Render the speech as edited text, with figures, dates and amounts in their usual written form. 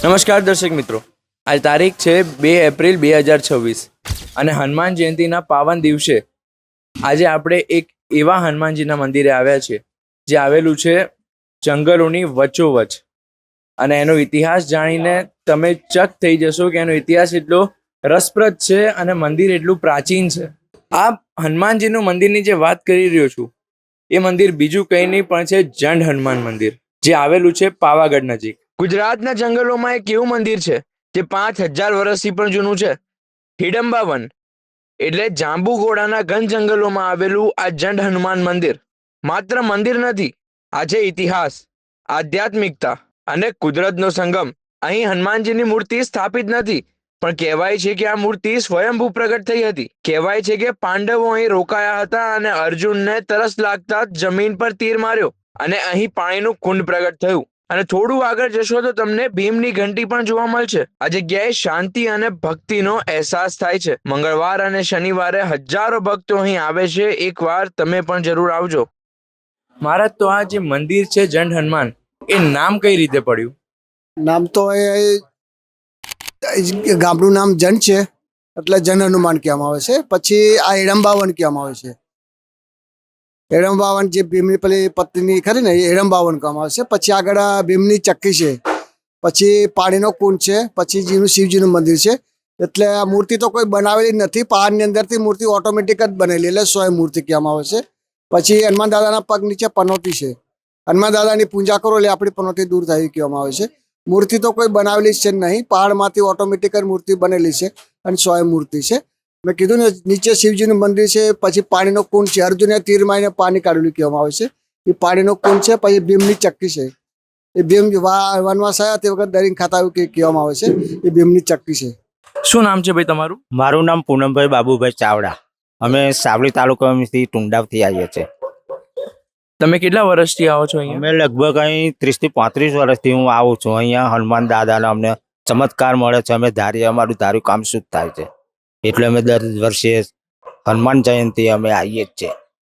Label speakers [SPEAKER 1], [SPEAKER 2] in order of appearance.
[SPEAKER 1] નમસ્કાર દર્શક મિત્રો, આજ તારીખ છે 2 એપ્રિલ 2026 અને હનુમાન જયંતિના પાવન દિવસે આજે આપણે એક એવા હનુમાનજીના મંદિરે આવ્યા છે જે આવેલું છે જંગલોની વચ્ચોવચ. અને એનો ઇતિહાસ જાણીને તમે ચક થઈ જશો કે એનો ઇતિહાસ એટલો રસપ્રદ છે અને મંદિર એટલું પ્રાચીન છે. આ હનુમાનજીનું મંદિરની જે વાત કરી રહ્યો છું એ મંદિર બીજું કંઈ નહીં પણ છે જંડ હનુમાન મંદિર, જે આવેલું છે પાવાગઢ નજીક. ગુજરાતના જંગલોમાં એક એવું મંદિર છે જે 5000 વર્ષથી પણ જૂનું છે. હિડમ્બા વન એટલે જાંબુઘોડાના ઘન જંગલોમાં આવેલું આ જંડ હનુમાન મંદિર માત્ર મંદિર નથી, આ છે ઇતિહાસ, આધ્યાત્મિકતા અને કુદરતનો સંગમ. અહીં હનુમાનજીની મૂર્તિ સ્થાપિત નથી, પણ કહેવાય છે કે આ મૂર્તિ સ્વયંભૂ પ્રગટ થઈ હતી. કહેવાય છે કે પાંડવો અહીં રોકાયા હતા અને અર્જુનને તરસ લાગતા જમીન પર તીર માર્યો અને અહીં પાણીનું કુંડ પ્રગટ થયું. અને થોડું આગળ જશો તો તમને ભીમની ઘંટી પણ જોવા મળશે. આ જગ્યાએ શાંતિ અને ભક્તિનો અહેસાસ થાય છે. મંગળવાર અને શનિવારે હજારો ભક્તો અહીં આવે છે. એકવાર તમે પણ જરૂર આવજો. મહારાજ, તો આ જે મંદિર છે જંડ હનુમાન, એ નામ કઈ રીતે પડ્યું?
[SPEAKER 2] નામ તો એ ગામનું નામ જન છે એટલે જન હનુમાન કહેવામાં આવે છે. પછી આ હિડમ્બાવન કહેવામાં આવે છે. હિડમ્બાવન જે ભીમની પેલી પત્ની ખરી ને, એ હિડમ્બાવન કહેવામાં આવે છે. પછી આગળ ભીમની ચક્કી છે, પછી પાણીનો કુંડ છે, પછી શિવજીનું મંદિર છે. એટલે આ મૂર્તિ તો કોઈ બનાવેલી નથી, પહાડની અંદરથી મૂર્તિ ઓટોમેટિક જ બનેલી, એટલે સ્વયં મૂર્તિ કહેવામાં આવે છે. પછી હનુમાન દાદાના પગ નીચે પનોતી છે. હનુમાન દાદાની પૂજા કરો એટલે આપણી પનોતી દૂર થાય કહેવામાં આવે છે. મૂર્તિ તો કોઈ બનાવેલી છે નહીં, પહાડમાંથી ઓટોમેટિક જ મૂર્તિ બનેલી છે અને સ્વયં મૂર્તિ છે. મેં કીધું ને, નીચે શિવજીનું મંદિર છે, પછી પાણીનો કુંડ છે. અર્જુને તીર મારીને પાણી કાઢેલું કહેવામાં આવે છે, એ પાણીનો કુંડ છે. પછી ભીમની ચક્કી છે, એ ભીમ વનવાસ આવ્યા તે વખત દરિંગ ખાતા એવું કહેવામાં આવે છે, એ ભીમની ચક્કી છે.
[SPEAKER 1] શું નામ છે ભાઈ તમારું?
[SPEAKER 3] મારું નામ પૂનમભાઈ બાબુભાઈ ચાવડા. અમે સાવલી તાલુકામાંથી ટુંડાવથી આવીએ છીએ.
[SPEAKER 1] તમે કેટલા વર્ષથી આવો છો અહીંયા?
[SPEAKER 3] અમે લગભગ અહીં 30 થી 35 વર્ષથી હું આવું છું. અહીંયા હનુમાન દાદાના અમને ચમત્કાર મળે છે. અમે ધારીએ અમારું ધાર્યું કામ શુદ્ધ થાય છે, એટલે અમે દર વર્ષે હનુમાન જયંતિ અમે આવીએ જ છીએ.